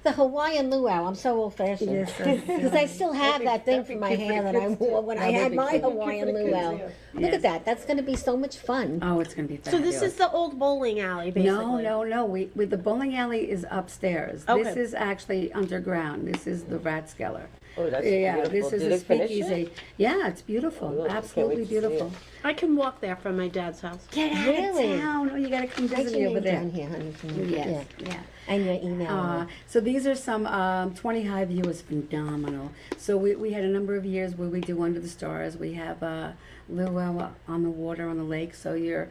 The Hawaiian luau. I'm so old fashioned. Yes, that's- Because I still have that thing for my hair that I wore when I had my Hawaiian luau. Look Yes. at that. That's going to be so much fun. Oh, it's gonna be So fabulous. this is the old bowling alley, basically. No. We the bowling alley is upstairs. Okay. This is actually underground. This is the Rathskeller. Oh, that's Yeah, beautiful. this is Did a they finish speakeasy. it? Yeah, it's beautiful. Oh, I can't Absolutely wait to see beautiful. it. I can walk there from my dad's house. Get out Really? of town. Oh, you gotta come Write visit your me over name there. down here, honey. for me. Yes, yeah. And your email. So these are some 20 High View is phenomenal. So we had a number of years where we do Under the Stars. We have luau on the water on the lake. So you're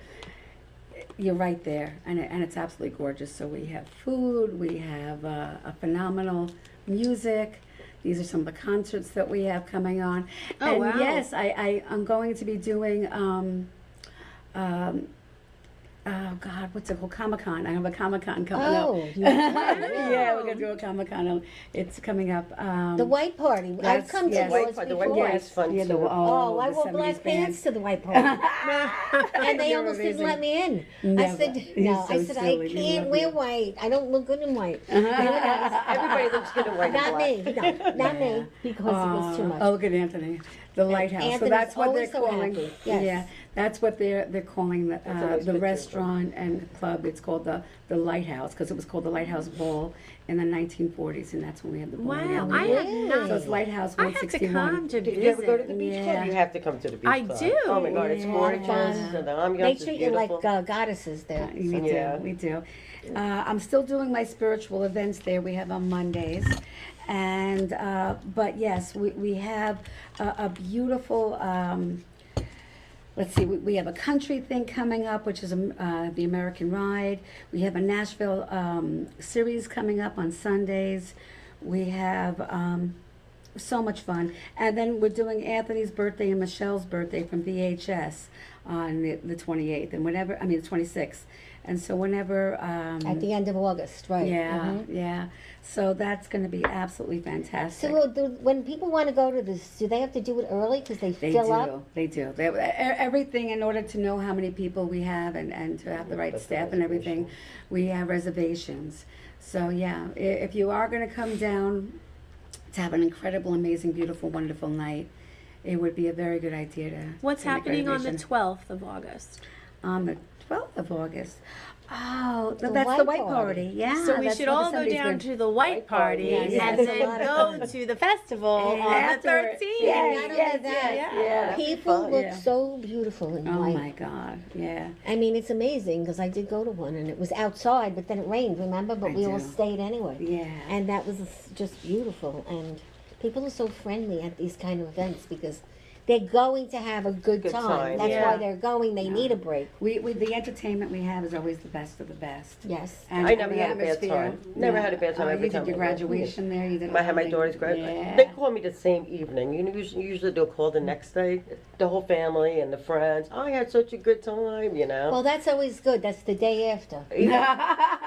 right there, and it's absolutely gorgeous. So we have food. We have a phenomenal music. These are some of the concerts that we have coming on. Oh, And wow. yes, I'm going to be doing oh God, what's it called? Comic-Con. I have a Comic-Con coming up. Oh, you Yeah, we're gonna do a Comic-Con. It's coming up. the white party. I've That's- come to yes. yours The before. white party is fun Yeah, too. Oh, I the wore 70s black band. pants to the white party. And they You're almost didn't amazing. let me in. I Never. said, You're no, I so said, silly. I They can't love wear you. white. I don't look good in white. Everybody looks good in white and Not black. me, no, not me, because it was too much. Oh, look at Anthony, the lighthouse. So Anthony's that's what they're always so calling. happy. Yes. Yeah, that's what they're calling a nice the picture. restaurant and club. It's called the Lighthouse because it was called the Lighthouse Ball in the 1940s, and that's when we had the ball. Wow, down I there. have not. So it's Lighthouse I have to 161. come to Did you ever go to visit. the beach Yeah. club? You have to come to the beach I club. do. Oh my God, it's Yeah. gorgeous. Fun. And the They ambiance is treat you like beautiful. goddesses there. We Yeah. do, we do. I'm still doing my spiritual events there. We have on Mondays, and but yes, we have a beautiful. Let's see, we have a country thing coming up, which is the American Ride. We have a Nashville series coming up on Sundays. We have so much fun. And then we're doing Anthony's birthday and Michelle's birthday from VHS on the 28th, and whenever, I mean the 26th. And so whenever... At the end of August, right. yeah, yeah. So that's going to be absolutely fantastic. So when people want to go to this, do they have to do it early because they They fill do. up? They do. Everything in order to know how many people we have and to have the right That's staff and everything, we have reservations. So yeah, if you are going to come down to have an incredible, amazing, beautiful, wonderful night, it would be a very good idea to. What's to make happening on the reservation. 12th of August? On the 12th of August. Oh, The that's white the white party. party. Yeah. So we that's should what the all go Sunday's down good. to the white party Yes, and yes. then go to the festival And on the afterwards, 13th. yes, And not only yes, that, yes, yeah. people fun. look Yeah. so beautiful in Oh white. my God, yeah. I mean, it's amazing because I did go to one and it was outside, but then it rained, remember? But I we all do. stayed anyway. Yeah. And that was just beautiful. And people are so friendly at these kind of events because they're going to have a good Good time. time, That's yeah. why they're going. They need a break. We the entertainment we have is always the best of the best. Yes. And I never the had a bad atmosphere. time. Never had a bad time every You time did your I went. graduation there. You did. I had my everything. daughter's grad. Yeah. They call me the same evening. You know, usually they'll call the next day, the whole family and the friends. Oh, I had such a good time, you know. Well, that's always good. That's the day after.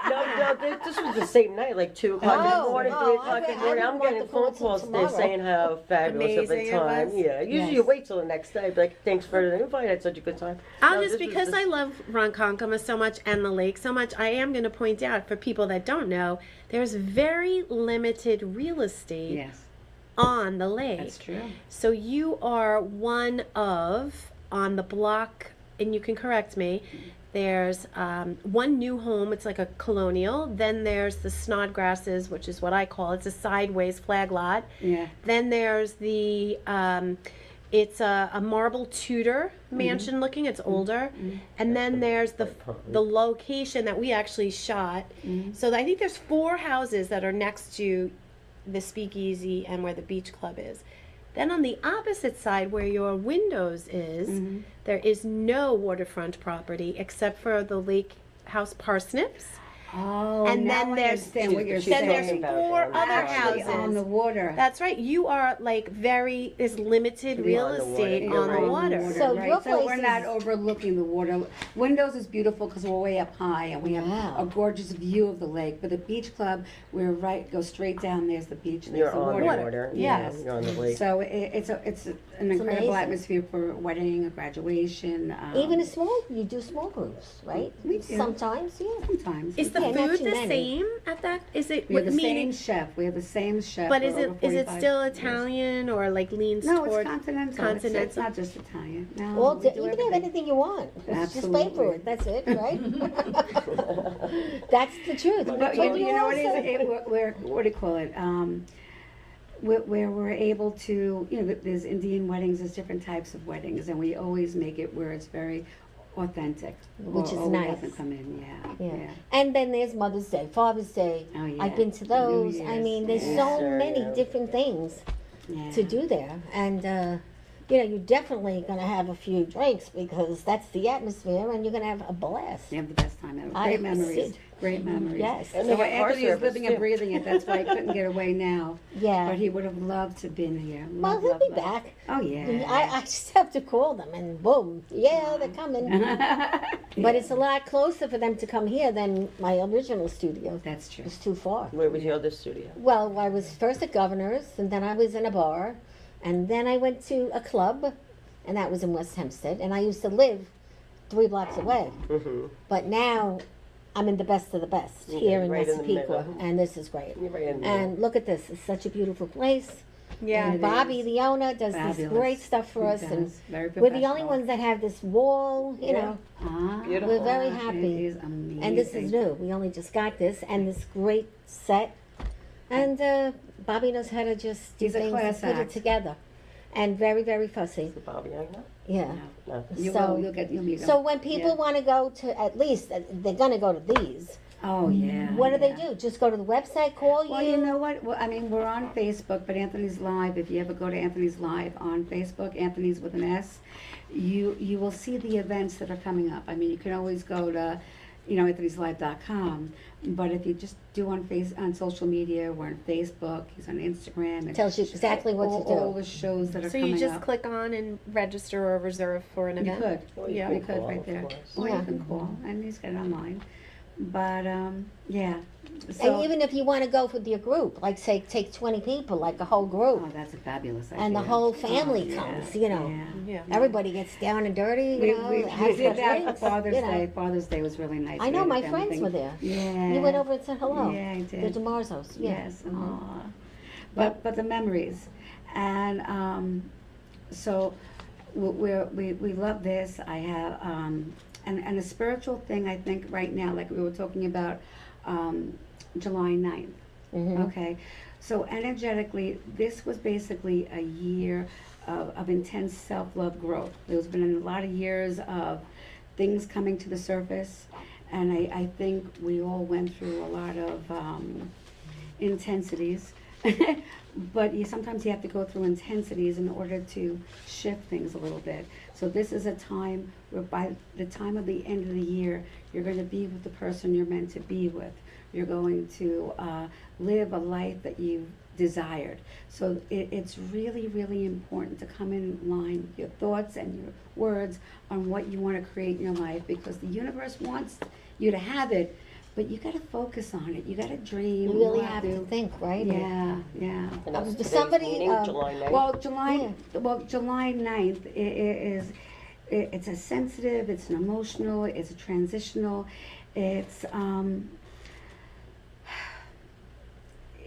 No, this was the same night, like 2 o'clock in the morning, 3 o'clock in the morning. I'm getting phone calls today saying how fabulous of Amazing a it time. was. Yeah, usually Yes. you wait till the next day, but like, thanks for the invite. I had such a good time. No, Just this was because the- I love Ronkonkoma so much and the lake so much, I am going to point out for people that don't know, there's very limited real estate Yes, on the lake. that's true. So you are one of, on the block, and you can correct me, there's one new home, it's like a colonial. Then there's the Snodgrasses, which is what I call, it's a sideways flag lot. Yeah. Then there's the, it's a marble Tudor mansion looking, it's older. And then there's the location that we actually shot. So I think there's 4 houses that are next to the Speakeasy and where the beach club is. Then on the opposite side where your windows is, there is no waterfront property except for the lake house parsnips. Oh, And now then I there's- understand what you're She's Then saying. there's talking about 4 on the other Actually, houses. on the water. That's right. You are like there's limited real on the water. estate You're on the right. water. So right. your So place we're not is- overlooking the water. Windows is beautiful because we're way up high and we have Wow. a gorgeous view of the lake. But the beach club, go straight down. There's the beach. There's You're the on the water. water. Yes. You're on the lake. So it's an incredible amazing. atmosphere for a wedding, a graduation. Even you do small groups, right? We do. Sometimes, yeah. sometimes. Is the Yeah, not food too the many. same at that? Is it we have the meaning? same chef. We have the same chef. But for is it over is it 45 still years. Italian or like leans No, toward it's continental. continental? It's not just Italian. No, Well, we you do can have everything. anything you want. Just pay for Absolutely. it. That's it, right? That's the truth. No, But you know what also- it is? We're what do you call it? Where we're able to, there's Indian weddings, there's different types of weddings, and we always make it where it's very authentic. Which is we nice. have them come in, Yeah. And then there's Mother's Day, Father's Day. Oh, yeah. I've been to New those. I Year's, mean, there's yeah. so Sure, many yeah. different things Yeah. to do there. And you know, you're definitely going to have a few drinks because that's the atmosphere and you're going to have a blast. You have the best time ever. I Great memories. see. Great memories. Yes. And So they have car Anthony is service, living and too. breathing it. That's why he couldn't get away now. Yeah. But he would have loved to have been here. Well, Love, he'll love, be love. back. Oh, yeah. I just have to call them and boom. Yeah, they're coming. But it's a lot closer for them to come here than my original studio. That's true. It's too far. Where was your other studio? Well, I was first at Governor's, and then I was in a bar, and then I went to a club, and that was in West Hempstead, and I used to live 3 blocks away. Mm-hmm. But now I'm in the best of the best Yeah, here in right in the Massapequa, middle. and this is great. You're right in the And look at this, it's such a beautiful place. Yeah. And it Bobby, is. the owner, does this Fabulous. great stuff for He us, and does. Very we're the only professional. ones that have this wall, you Yeah. know. Ah, Beautiful. We're very It happy. is amazing. And this is new. We only just got this, and this great set. And Bobby knows how to just do He's a things and class put it act. together. And very, very fussy. The Bobby I know? Yeah. No. You So- will. You'll meet him. So when people Yeah. want to go to, at least, they're going to go to these. Oh, yeah. What do they yeah. do? Just go to the website, call Well, you know what? Well, I mean, we're on Facebook, but Anthony's Live, if you ever go to Anthony's Live on Facebook, Anthony's with an S, you will see the events that are coming up. I mean, you can always go to, anthonyslive.com, but if you just do on social media, we're on Facebook, he's on Instagram. It tells you exactly what to do. All the shows that are So coming you just up. click on and register or reserve for an You event? could. Yeah. You could Call, right of there. course. Or Yeah. you can call, and he's got it online. But, yeah. And So, even if you want to go with your group, like say take 20 people, like a whole group, oh, that's a fabulous idea. and the whole family Oh, yeah, comes, you know. yeah. Yeah. Everybody gets down and dirty, We, you know. we has did that drinks, for Father's you know. Day. Father's Day was really nice. I We know, had a my family friends thing. were there. Yeah. You went over and said hello. Yeah, I did. The DeMar's house. Yeah. Yes. Aw. But the memories, and so we love this. I have and a spiritual thing. I think right now, like we were talking about, July 9th. Mhm. Okay, so energetically, this was basically a year of intense self-love growth. There's been a lot of years of things coming to the surface, and I think we all went through a lot of intensities. But sometimes you have to go through intensities in order to shift things a little bit. So this is a time where by the time of the end of the year, you're going to be with the person you're meant to be with. You're going to live a life that you've desired. So it's really, really important to come in line with your thoughts and your words on what you want to create in your life, because the universe wants you to have it, but you got to focus on it. You got to dream. You really have to think, right? Yeah, yeah. And that's today's somebody, meeting, July 9th. Well, July 9th it's a sensitive, it's an emotional, it's a transitional, it's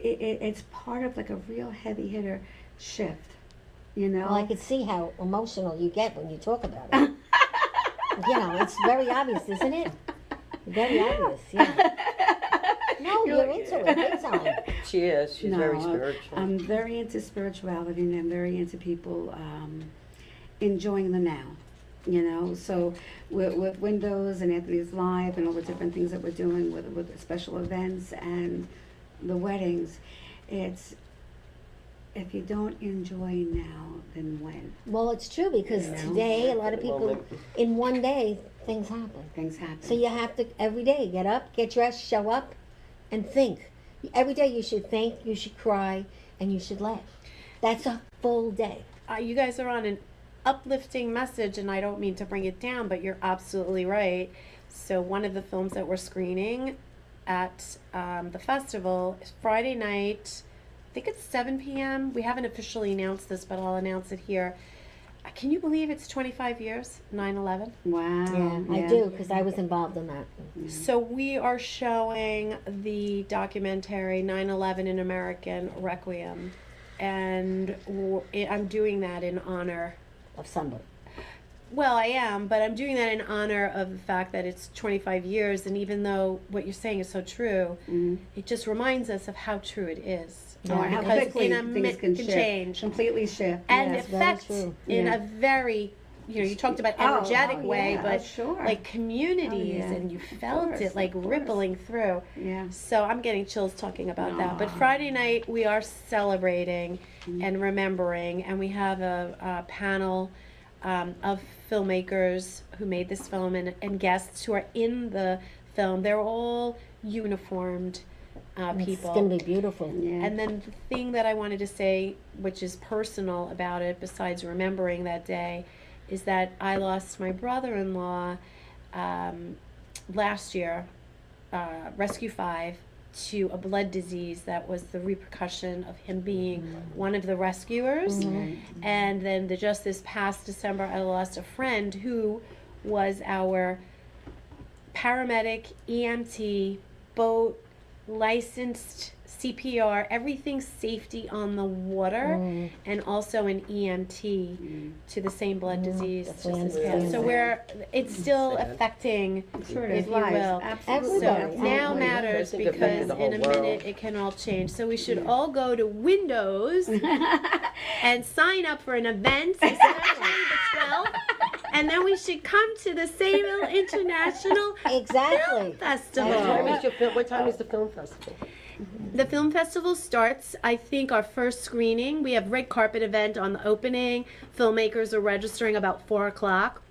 it's part of like a real heavy hitter shift, you know. Well, I could see how emotional you get when you talk about it. You know, it's very obvious, isn't it? Very obvious, yeah. No, you're into it, big time. She is. She's No, very spiritual. I'm very into spirituality, and I'm very into people enjoying the now. You know, so with Windows and Anthony's Live and all the different things that we're doing with special events and the weddings, it's if you don't enjoy now, then when? Well, it's true because You know? today a lot of people, Moment. in one day, things happen. Things happen. So you have to every day get up, get dressed, show up, and think. Every day you should think, you should cry, and you should laugh. That's a full day. You guys are on an uplifting message, and I don't mean to bring it down, but you're absolutely right. So one of the films that we're screening at the festival is Friday night. I think it's 7 p.m. We haven't officially announced this, but I'll announce it here. Can you believe it's 25 years, 9/11? Wow. Yeah, I do because I was involved in that. So we are showing the documentary 9/11 an American Requiem, and I'm doing that in honor. Of somebody. Well, I am, but I'm doing that in honor of the fact that it's 25 years, and even though what you're saying is so true, it just reminds us of how true it is. Oh, and how Because quickly in a things can shift. change. Completely shift. And yes. very affect true. in Yeah. a very you talked about energetic way, yeah, but sure. like communities, Oh, yeah. and you Of felt course, it like of course. rippling through. Yeah. So I'm getting chills talking about that. But Friday night we are celebrating and remembering, and we have a panel of filmmakers who made this film and guests who are in the film. They're all uniformed people. It's going to be beautiful. Yeah. And then the thing that I wanted to say, which is personal about it, besides remembering that day, is that I lost my brother-in-law last year, Rescue 5, to a blood disease that was the repercussion of him being one of the rescuers. And then just this past December, I lost a friend who was our paramedic, EMT, boat, licensed CPR, everything safety on the water, and also an EMT to the same blood disease. That's just this sad. past. So it's still affecting, Sure it if is. you will. Absolutely. So Everybody. now Absolutely. matters I think it affected because the in a whole world. minute it can all change. So we should all go to Windows and sign up for an event Saturday the 12th, and then we should come to the Sayville International Exactly. Festival. What time is the film festival? The film festival starts, I think, our first screening. We have red carpet event on the opening. Filmmakers are registering about 4 o'clock.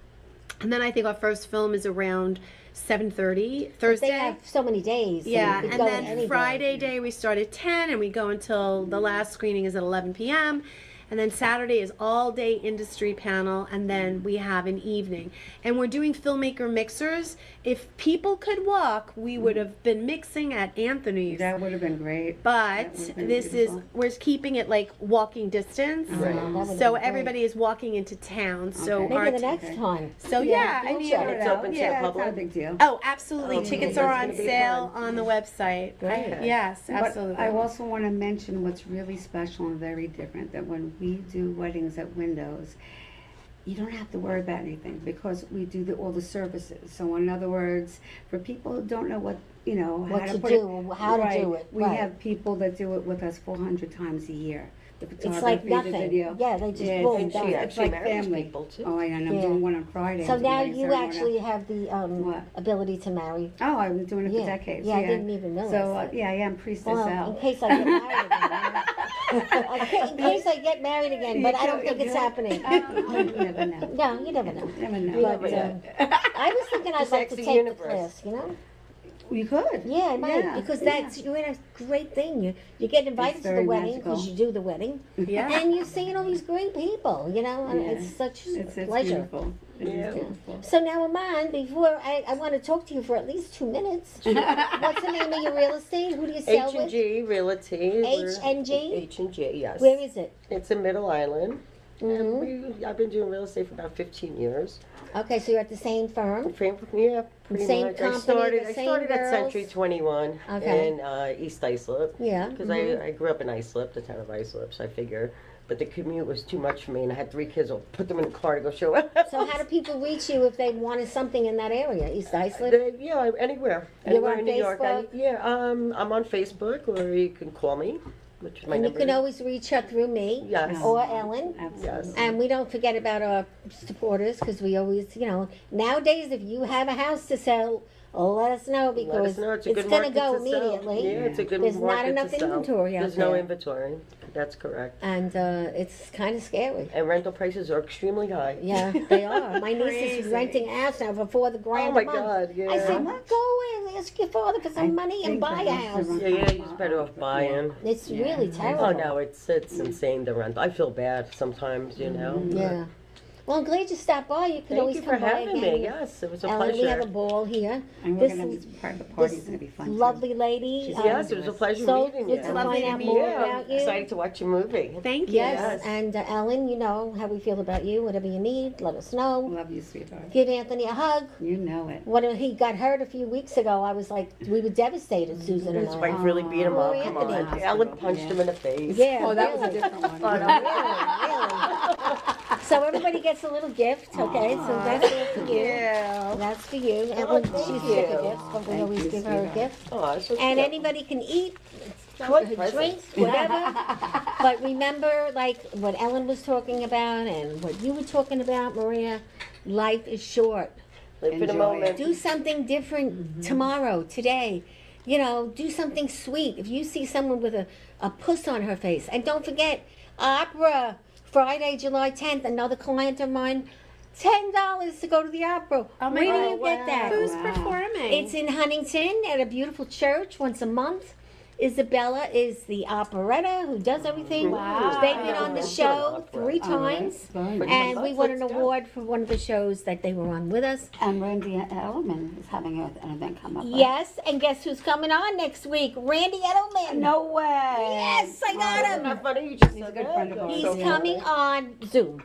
And then I think our first film is around 7:30 Thursday. They have so many days. so Yeah, you could and go then any day. Friday day we start at 10 and we go until the last screening is at 11 p.m. And then Saturday is all day industry panel, and then we have an evening. And we're doing filmmaker mixers. If people could walk, we would have been mixing at Anthony's. That would have been great. But That would've been this beautiful. is, we're keeping it like walking distance. That would've So been everybody is walking into town. So Okay. our Maybe the next time. so yeah, I we'll mean, check It's open to the Yeah, it's not a public. big deal. oh, absolutely. Okay, Tickets that's are on gonna be sale fun. on the website. Great. Yes, But absolutely. I also want to mention what's really special and very different, that when we do weddings at Windows, you don't have to worry about anything because we do all the services. So in other words, for people who don't know what, What how to to put do, how to right, do it, we right. have people that do it with us 400 times a year. The It's like photography, the nothing. video. Yeah, they just Yeah, boom, it's- done. it's Actually like marries family. people, too. Oh, and I'm Yeah. doing one on Friday. So I'm now doing a you ceremony. actually have the What? ability to marry. Oh, I've been doing it for Yeah. decades. Yeah, I didn't even realize So, that. yeah, I'm priestess Well, out. in case I get married again. In case I get married again, but I don't think it's happening. You never know. No, you never know. Never know. But I was thinking I'd Just like to ask the take universe. the class, You could. Yeah, I might, Yeah, because yeah. you're in a great thing. You get invited It's to the very wedding because magical. you do the wedding, Yeah. and you're seeing all these great people, and Yeah. it's such It's pleasure. beautiful. It is Yeah. beautiful. So now, Aman, before I want to talk to you for at least 2 minutes. What's the name of your real estate? Who do you sell with? H&G Realty. H&G? H&G, yes. Where is it? It's in Middle Island. Mhm. And I've been doing real estate for about 15 years. Okay, so you're at the same firm. Yeah, pretty Same much. company, the I same started at girls? Century 21 Okay. in East Islip. Yeah. Because mhm. I grew up in Islip, the town of Islip, so I figure. But the commute was too much for me, and I had 3 kids. I'll put them in the car to go show up. So how do people reach you if they wanted something in that area, East Islip? Yeah, anywhere. You're Anywhere on in New York. Facebook? I'm on Facebook, or you can call me, which is my And you number. can always reach her through me Yes. or Ellen. Absolutely. And we don't forget about our supporters because we always, nowadays if you have a house to sell, let us know because Let us know. It's a good going to market go to sell. immediately. Yeah, it's a good There's market not enough to sell. inventory out There's no there. inventory. That's correct. And it's kind of scary. And rental prices are extremely high. Yeah, they are. My niece is Crazy. renting a house now for $4,000 Oh my a month. God! Yeah. I said, well, go away and ask your father for some money and think buy a the house house. is Yeah, you're just better off buying. It's Yeah. really terrible. Oh no, it's insane the rent. I feel bad sometimes, you know. Yeah. Well, I'm glad you stopped by. You can Thank always you for come by having again. me. Yes, it was a Ellen, we have a pleasure. ball here. And we're This going to is- have this part of the party's This going to be fun. too. lovely lady. Yes, it was a pleasure so meeting good you. to Lovely find to out meet more you. about you. Excited to watch your movie. Thank you. Yes, and Ellen, you know how we feel about you. Whatever you need, let us know. Love you, sweetheart. Give Anthony a hug. You know it. When he got hurt a few weeks ago, I was like, we were devastated, Susan and His I. wife really beat him Oh, up. Come Anthony. on. Ellen punched him in the face. Yeah, Oh, that was a really. different one. Really. So everybody gets a little gift, okay? So that's all for you. That's for you. Ellen, she's sick of gifts, but we Thank always you, give her a sweetheart. gift. Oh, that's so And cute. anybody can eat. drinks, whatever. But remember, like, what Ellen was talking about and what you were talking about, Maria, life is short. Live for the Enjoy moment. Do something different tomorrow, today. You know, do something sweet. If you see someone with a puss on her face, and don't forget, opera, Friday, July 10th, another client of mine, $10 to go to the opera. Oh my Where God. do you get that? Who's performing? It's in Huntington at a beautiful church once a month. Isabella is the operetta who does everything. Wow. They've been on the show 3 times. Very nice. And we won an award for one of the shows that they were on with us. And Randy Edelman is having an event come up. right? Yes, and guess who's coming on next week? Randy Edelman. No way. Yes, I got Isn't him. that funny? You just He's a said good that. friend of ours. He's coming on Zoom.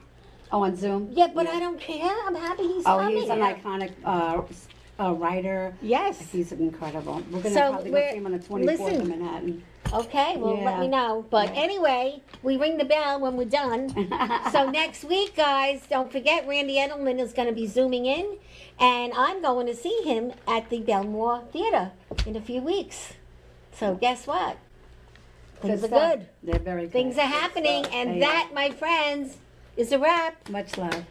Oh, on Zoom? Yeah, but I don't care. I'm happy he's Oh, coming. he's an iconic writer. Yes. He's incredible. We're going to So probably go see him on the 24th listen. in Manhattan. Okay, well, let me know. But anyway, we ring the bell when we're done. So next week, guys, don't forget Randy Edelman is going to be zooming in. And I'm going to see him at the Belmore Theater in a few weeks. So guess what? Things are stuff. good. They're very good. Things are happening. And that, my friends, is a wrap. Much love.